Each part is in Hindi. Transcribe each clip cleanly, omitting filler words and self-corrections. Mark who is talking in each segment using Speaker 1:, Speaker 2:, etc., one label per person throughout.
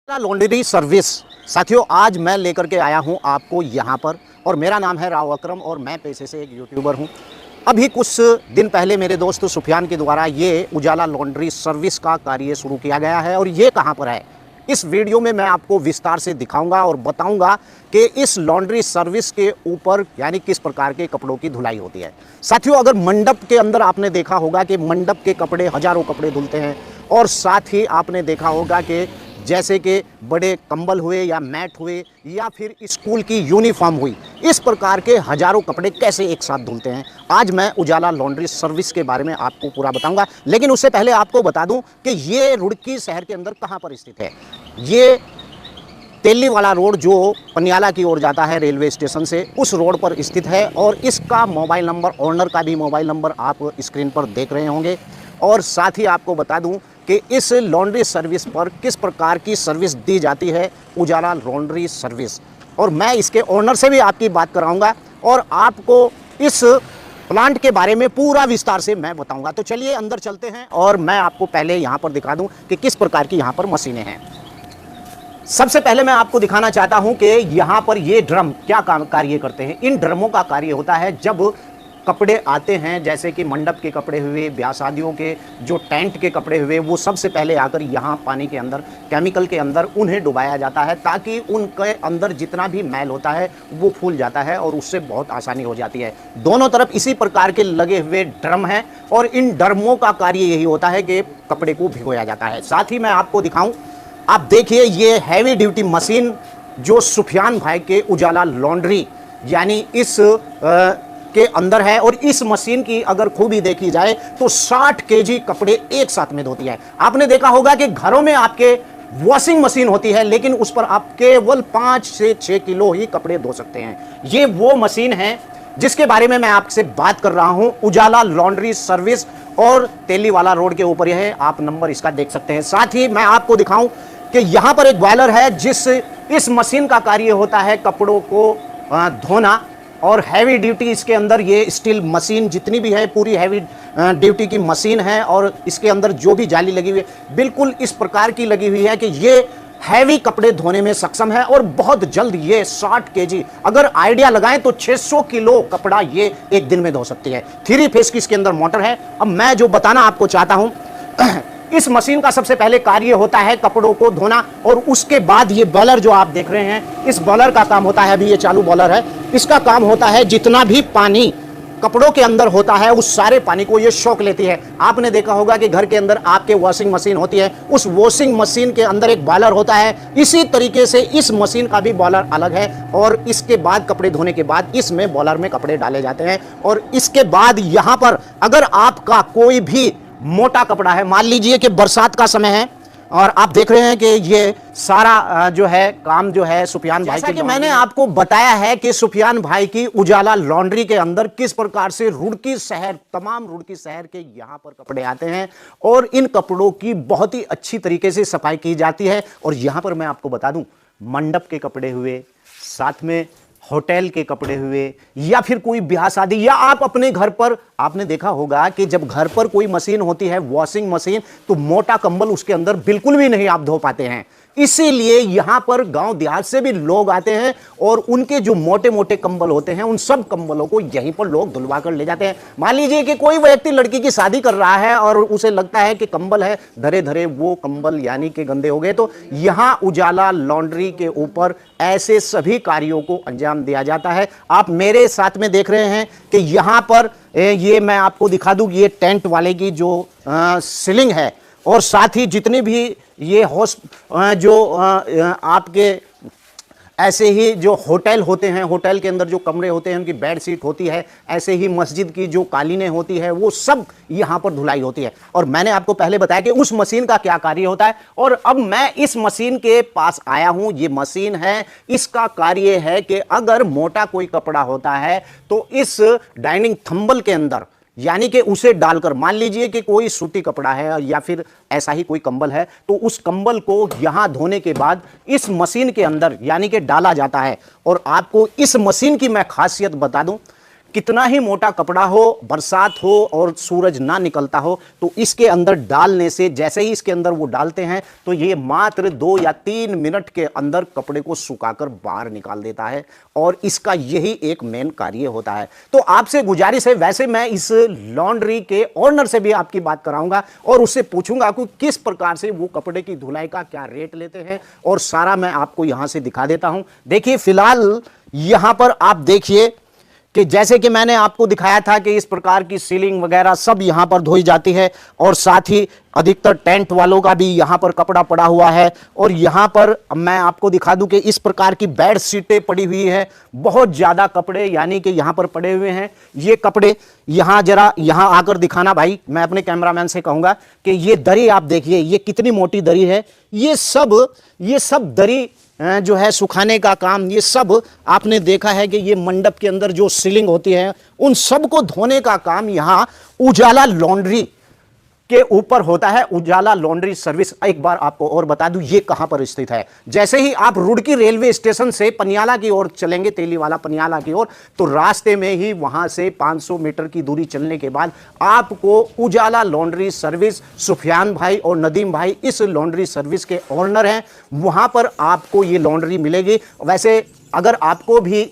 Speaker 1: Laundry service. साथियों, आज मैं लेकर के आया हूं आपको यहां पर, और मेरा नाम है राव अकरम और मैं पेशे से एक यूट्यूबर हूं। अभी कुछ दिन पहले मेरे दोस्त सुफियान के द्वारा ये उजाला लॉन्ड्री सर्विस का कार्य शुरू किया गया है, और ये कहां पर है इस वीडियो में मैं आपको विस्तार से दिखाऊंगा और बताऊंगा कि इस लॉन्ड्री सर्विस के ऊपर यानी किस प्रकार के कपड़ों की धुलाई होती है। साथियों, अगर मंडप के अंदर आपने देखा होगा कि मंडप के कपड़े हजारों कपड़े धुलते हैं, और साथ ही आपने देखा होगा कि जैसे कि बड़े कंबल हुए या मैट हुए या फिर स्कूल की यूनिफॉर्म हुई, इस प्रकार के हजारों कपड़े कैसे एक साथ धुलते हैं। आज मैं उजाला लॉन्ड्री सर्विस के बारे में आपको पूरा बताऊंगा, लेकिन उससे पहले आपको बता दूं कि ये रुड़की शहर के अंदर कहां पर स्थित है। ये तेली वाला रोड जो पनियाला की ओर जाता है रेलवे स्टेशन से, उस रोड पर स्थित है। और इसका मोबाइल नंबर, ओनर का भी मोबाइल नंबर आप स्क्रीन पर देख रहे होंगे। और साथ ही आपको बता दूं कि इस लॉन्ड्री सर्विस पर किस प्रकार की सर्विस दी जाती है, उजाला लॉन्ड्री सर्विस। और मैं इसके ओनर से भी आपकी बात कराऊंगा और आपको इस प्लांट के बारे में पूरा विस्तार से मैं बताऊंगा। तो चलिए अंदर चलते हैं और मैं आपको पहले यहाँ पर दिखा दूं कि किस प्रकार की यहाँ पर मशीनें हैं। सबसे पहले मैं आपको दिखाना चाहता हूं कि यहाँ पर ये ड्रम क्या कार्य करते हैं। इन ड्रमों का कार्य होता है जब कपड़े आते हैं, जैसे कि मंडप के कपड़े हुए, ब्याह शादियों के जो टेंट के कपड़े हुए, वो सबसे पहले आकर यहाँ पानी के अंदर, केमिकल के अंदर उन्हें डुबाया जाता है, ताकि उनके अंदर जितना भी मैल होता है वो फूल जाता है और उससे बहुत आसानी हो जाती है। दोनों तरफ इसी प्रकार के लगे हुए ड्रम हैं और इन ड्रमों का कार्य यही होता है कि कपड़े को भिगोया जाता है। साथ ही मैं आपको दिखाऊं, आप देखिए ये हैवी ड्यूटी मशीन जो सुफियान भाई के उजाला लॉन्ड्री यानी इस के अंदर है, और इस मशीन की अगर खूबी देखी जाए तो 60 केजी कपड़े एक साथ में धोती है। आपने देखा होगा कि घरों में आपके वॉशिंग मशीन होती है, लेकिन उस पर आप केवल 5 से 6 किलो ही कपड़े धो सकते हैं। ये वो मशीन है जिसके बारे में मैं आपसे बात कर रहा हूं, उजाला लॉन्ड्री सर्विस, और तेलीवाला रोड के ऊपर यह है, आप नंबर इसका देख सकते हैं। साथ ही मैं आपको दिखाऊं कि यहां पर एक बॉयलर है इस मशीन का कार्य होता है कपड़ों को धोना, और हैवी ड्यूटी इसके अंदर ये स्टील मशीन जितनी भी है पूरी हैवी ड्यूटी की मशीन है। और इसके अंदर जो भी जाली लगी हुई है बिल्कुल इस प्रकार की लगी हुई है कि ये हैवी कपड़े धोने में सक्षम है, और बहुत जल्द ये 60 केजी, अगर आइडिया लगाएं तो 600 किलो कपड़ा ये एक दिन में धो सकती है। 3 फेस की इसके अंदर मोटर है। अब मैं जो बताना आपको चाहता हूं, इस मशीन का सबसे पहले कार्य होता है कपड़ों को धोना, और उसके बाद ये बॉयलर जो आप देख रहे हैं, इस बॉयलर का काम होता है, अभी ये चालू बॉयलर है, इसका काम होता है जितना भी पानी कपड़ों के अंदर होता है उस सारे पानी को ये सोख लेती है। आपने देखा होगा कि घर के अंदर आपके वॉशिंग मशीन होती है, उस वॉशिंग मशीन के अंदर एक बॉयलर होता है। इसी तरीके से इस मशीन का भी बॉयलर अलग है, और इसके बाद कपड़े धोने के बाद इसमें बॉयलर में कपड़े डाले जाते हैं। और इसके बाद यहाँ पर अगर आपका कोई भी मोटा कपड़ा है, मान लीजिए कि बरसात का समय है, और आप देख रहे हैं कि ये सारा जो है काम जो है सुफियान भाई, जैसा कि मैंने आपको बताया है कि सुफियान भाई की उजाला लॉन्ड्री के अंदर किस प्रकार से रुड़की शहर, तमाम रुड़की शहर के यहाँ पर कपड़े आते हैं, और इन कपड़ों की बहुत ही अच्छी तरीके से सफाई की जाती है। और यहाँ पर मैं आपको बता दूं, मंडप के कपड़े हुए, साथ में होटल के कपड़े हुए, या फिर कोई ब्याह शादी, या आप अपने घर पर, आपने देखा होगा कि जब घर पर कोई मशीन होती है वॉशिंग मशीन, तो मोटा कंबल उसके अंदर बिल्कुल भी नहीं आप धो पाते हैं। इसीलिए यहां पर गांव देहात से भी लोग आते हैं, और उनके जो मोटे मोटे कंबल होते हैं उन सब कंबलों को यहीं पर लोग धुलवा कर ले जाते हैं। मान लीजिए कि कोई व्यक्ति लड़की की शादी कर रहा है और उसे लगता है कि कंबल है धरे धरे, वो कंबल यानी कि गंदे हो गए, तो यहां उजाला लॉन्ड्री के ऊपर ऐसे सभी कार्यों को अंजाम दिया जाता है। आप मेरे साथ में देख रहे हैं कि यहां पर ये मैं आपको दिखा दूं, ये टेंट वाले की जो सीलिंग है, और साथ ही जितने भी ये आपके ऐसे ही जो होटल होते हैं, होटल के अंदर जो कमरे होते हैं उनकी बेड शीट होती है, ऐसे ही मस्जिद की जो कालीनें होती है, वो सब यहाँ पर धुलाई होती है। और मैंने आपको पहले बताया कि उस मशीन का क्या कार्य होता है, और अब मैं इस मशीन के पास आया हूँ। ये मशीन है, इसका कार्य है कि अगर मोटा कोई कपड़ा होता है तो इस डाइनिंग थंबल के अंदर, यानी कि उसे डालकर, मान लीजिए कि कोई सूती कपड़ा है या फिर ऐसा ही कोई कंबल है, तो उस कंबल को यहां धोने के बाद इस मशीन के अंदर यानी कि डाला जाता है। और आपको इस मशीन की मैं खासियत बता दूं कितना ही मोटा कपड़ा हो, बरसात हो और सूरज ना निकलता हो, तो इसके अंदर डालने से, जैसे ही इसके अंदर वो डालते हैं तो ये मात्र 2 या 3 मिनट के अंदर कपड़े को सुखाकर बाहर निकाल देता है और इसका यही एक मेन कार्य होता है। तो आपसे गुजारिश है, वैसे मैं इस लॉन्ड्री के ऑनर से भी आपकी बात कराऊंगा और उससे पूछूंगा कि किस प्रकार से वो कपड़े की धुलाई का क्या रेट लेते हैं और सारा मैं आपको यहां से दिखा देता हूं। देखिए फिलहाल यहां पर आप देखिए कि जैसे कि मैंने आपको दिखाया था कि इस प्रकार की सीलिंग वगैरह सब यहां पर धोई जाती है और साथ ही अधिकतर टेंट वालों का भी यहां पर कपड़ा पड़ा हुआ है। और यहां पर मैं आपको दिखा दूं कि इस प्रकार की बेड शीटें पड़ी हुई है, बहुत ज्यादा कपड़े यानी कि यहां पर पड़े हुए हैं। ये कपड़े यहां जरा यहां आकर दिखाना भाई, मैं अपने कैमरामैन से कहूंगा कि ये दरी आप देखिए, ये कितनी मोटी दरी है। ये सब दरी जो है सुखाने का काम, ये सब आपने देखा है कि ये मंडप के अंदर जो सीलिंग होती है उन सब को धोने का काम यहां उजाला लॉन्ड्री के ऊपर होता है। उजाला लॉन्ड्री सर्विस, एक बार आपको और बता दूं ये कहां पर स्थित है। जैसे ही आप रुड़की रेलवे स्टेशन से पनियाला की ओर चलेंगे, तेलीवाला पनियाला की ओर, तो रास्ते में ही वहां से 500 मीटर की दूरी चलने के बाद आपको उजाला लॉन्ड्री सर्विस, सुफियान भाई और नदीम भाई इस लॉन्ड्री सर्विस के ऑनर हैं, वहां पर आपको ये लॉन्ड्री मिलेगी। वैसे अगर आपको भी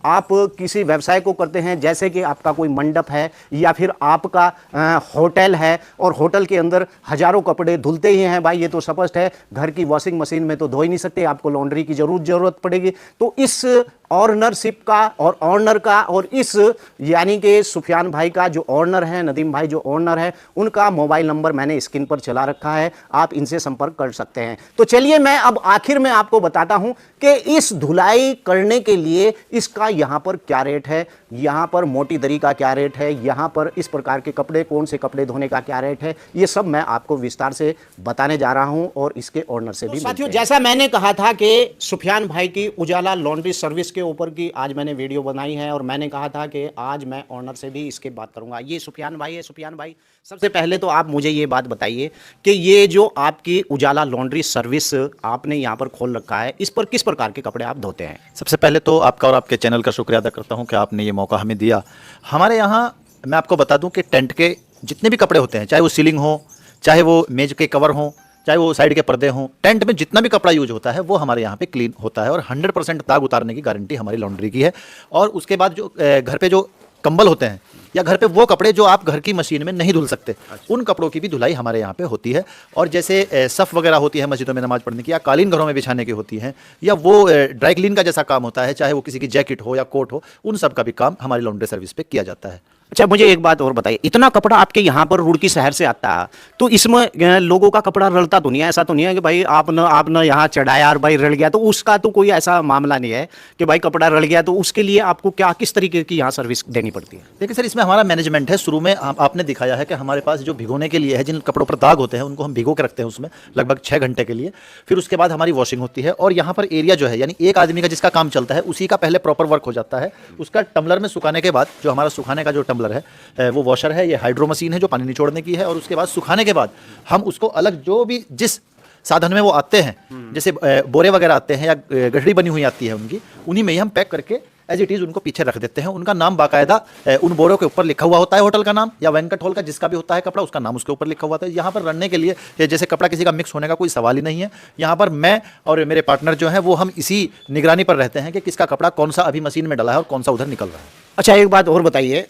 Speaker 1: आप किसी व्यवसाय को करते हैं, जैसे कि आपका कोई मंडप है या फिर आपका होटल है और होटल के अंदर हजारों कपड़े धुलते ही हैं भाई, ये तो स्पष्ट है, घर की वॉशिंग मशीन में तो धो ही नहीं सकते, आपको लॉन्ड्री की जरूरत पड़ेगी। तो इस ऑनरशिप का और ऑनर का और इस यानी कि सुफियान भाई का जो ऑनर है, नदीम भाई जो ऑनर है, उनका मोबाइल नंबर मैंने स्क्रीन पर चला रखा है, आप इनसे संपर्क कर सकते हैं। तो चलिए मैं अब आखिर में आपको बताता हूं कि इस धुलाई करने के लिए इसका यहां पर क्या रेट है, यहां पर मोटी दरी का क्या रेट है, यहां पर इस प्रकार के कपड़े, कौन से कपड़े धोने का क्या रेट है, ये सब मैं आपको विस्तार से बताने जा रहा हूं और इसके ऑनर से भी। साथियों, जैसा मैंने कहा था कि सुफियान भाई की उजाला लॉन्ड्री सर्विस के ऊपर की आज मैंने वीडियो बनाई है और मैंने कहा था कि आज मैं ऑनर से भी इसके बात करूंगा। ये सुफियान भाई है। सुफियान भाई, सबसे पहले तो आप मुझे ये बात बताइए कि ये जो आपकी उजाला लॉन्ड्री सर्विस आपने यहाँ पर खोल रखा है, इस पर किस प्रकार के कपड़े आप धोते हैं?
Speaker 2: सबसे पहले तो आपका और आपके चैनल का शुक्रिया अदा करता हूँ कि आपने ये मौका हमें दिया। हमारे यहाँ मैं आपको बता दूँ कि टेंट के जितने भी कपड़े होते हैं, चाहे वो सीलिंग हो, चाहे वो मेज के कवर हों, चाहे वो साइड के पर्दे हों, टेंट में जितना भी कपड़ा यूज होता है वो हमारे यहाँ पे क्लीन होता है और 100% दाग उतारने की गारंटी हमारी लॉन्ड्री की है। और उसके बाद जो घर पे जो कंबल होते हैं या घर पे वो कपड़े जो आप घर की मशीन में नहीं धुल सकते, उन कपड़ों की भी धुलाई हमारे यहाँ पे होती है। और जैसे सफ़ वगैरह होती है मस्जिदों में नमाज पढ़ने की, या कालीन घरों में बिछाने की होती हैं, या वो ड्राई क्लीन का जैसा काम होता है, चाहे वो किसी की जैकेट हो या कोट हो, उन सब का भी काम हमारी लॉन्ड्री सर्विस पे किया जाता है।
Speaker 1: अच्छा, मुझे एक बात और बताइए, इतना कपड़ा आपके यहाँ पर रुड़की शहर से आता है, तो इसमें लोगों का कपड़ा रलता तो नहीं है? ऐसा तो नहीं है कि भाई आपने यहाँ चढ़ाया और भाई रल गया, तो उसका तो कोई ऐसा मामला नहीं है कि भाई कपड़ा रल गया, तो उसके लिए आपको क्या किस तरीके की यहाँ सर्विस देनी पड़ती है?
Speaker 2: देखिए सर, इसमें हमारा मैनेजमेंट है। शुरू में आपने दिखाया है कि हमारे पास जो भिगोने के लिए है, जिन कपड़ों पर दाग होते हैं उनको हम भिगो के रखते हैं उसमें लगभग 6 घंटे के लिए। फिर उसके बाद हमारी वॉशिंग होती है और यहाँ पर एरिया जो है, यानी एक आदमी का जिसका काम चलता है उसी का पहले प्रॉपर वर्क हो जाता है। उसका टम्बलर में सुखाने के बाद, जो हमारा सुखाने का जो टम्बलर है वो वॉशर है, ये हाइड्रो मशीन है जो पानी निचोड़ने की है। और उसके बाद सुखाने के बाद हम उसको अलग, जो भी जिस साधन में वो आते हैं, जैसे बोरे वगैरह आते हैं या गठड़ी बनी हुई आती है उनकी, उन्हीं में ही हम पैक करके एज इट इज़ उनको पीछे रख देते हैं। उनका नाम बाकायदा उन बोरों के ऊपर लिखा हुआ होता है, होटल का नाम या वेंकट हॉल का जिसका भी होता है कपड़ा, उसका नाम उसके ऊपर लिखा हुआ होता है। यहाँ पर रखने के लिए जैसे कपड़ा किसी का मिक्स होने का कोई सवाल ही नहीं है। यहाँ पर मैं और मेरे पार्टनर जो हैं वो हम इसी निगरानी पर रहते हैं कि किसका कपड़ा कौन सा अभी मशीन में डला है और कौन सा उधर निकल रहा है।
Speaker 1: अच्छा, एक बात और बताइए,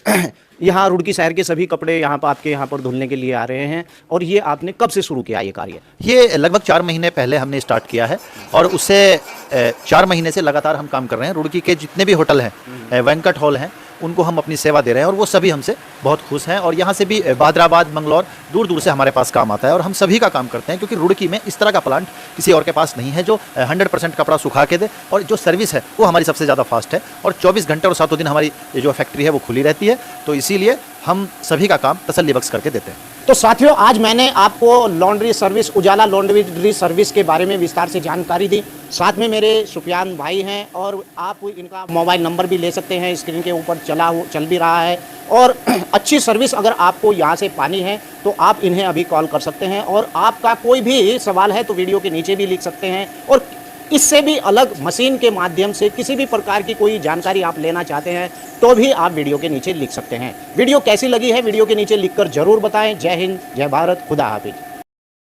Speaker 1: यहाँ रुड़की शहर के सभी कपड़े यहाँ पर आपके यहाँ पर धुलने के लिए आ रहे हैं, और ये आपने कब से शुरू किया ये कार्य?
Speaker 2: ये लगभग 4 महीने पहले हमने स्टार्ट किया है और उससे 4 महीने से लगातार हम काम कर रहे हैं। रुड़की के जितने भी होटल हैं, वेंकट हॉल हैं, उनको हम अपनी सेवा दे रहे हैं और वो सभी हमसे बहुत खुश हैं। और यहाँ से भी बहादुराबाद, मंगलौर, दूर दूर से हमारे पास काम आता है और हम सभी का काम करते हैं, क्योंकि रुड़की में इस तरह का प्लांट किसी और के पास नहीं है जो 100% कपड़ा सुखा के दे। और जो सर्विस है वो हमारी सबसे ज़्यादा फास्ट है और 24 घंटे और 7 दिन हमारी जो फैक्ट्री है वो खुली रहती है। तो इसीलिए हम सभी का काम तसल्ली बख्श करके देते हैं।
Speaker 1: तो साथियों, आज मैंने आपको लॉन्ड्री सर्विस, उजाला लॉन्ड्री सर्विस के बारे में विस्तार से जानकारी दी। साथ में मेरे सुफियान भाई हैं और आप इनका मोबाइल नंबर भी ले सकते हैं, स्क्रीन के ऊपर चल भी रहा है। और अच्छी सर्विस अगर आपको यहाँ से पानी है तो आप इन्हें अभी कॉल कर सकते हैं, और आपका कोई भी सवाल है तो वीडियो के नीचे भी लिख सकते हैं। और इससे भी अलग मशीन के माध्यम से किसी भी प्रकार की कोई जानकारी आप लेना चाहते हैं तो भी आप वीडियो के नीचे लिख सकते हैं। वीडियो कैसी लगी है वीडियो के नीचे लिखकर जरूर बताएं। जय हिंद, जय भारत, खुदा हाफिज।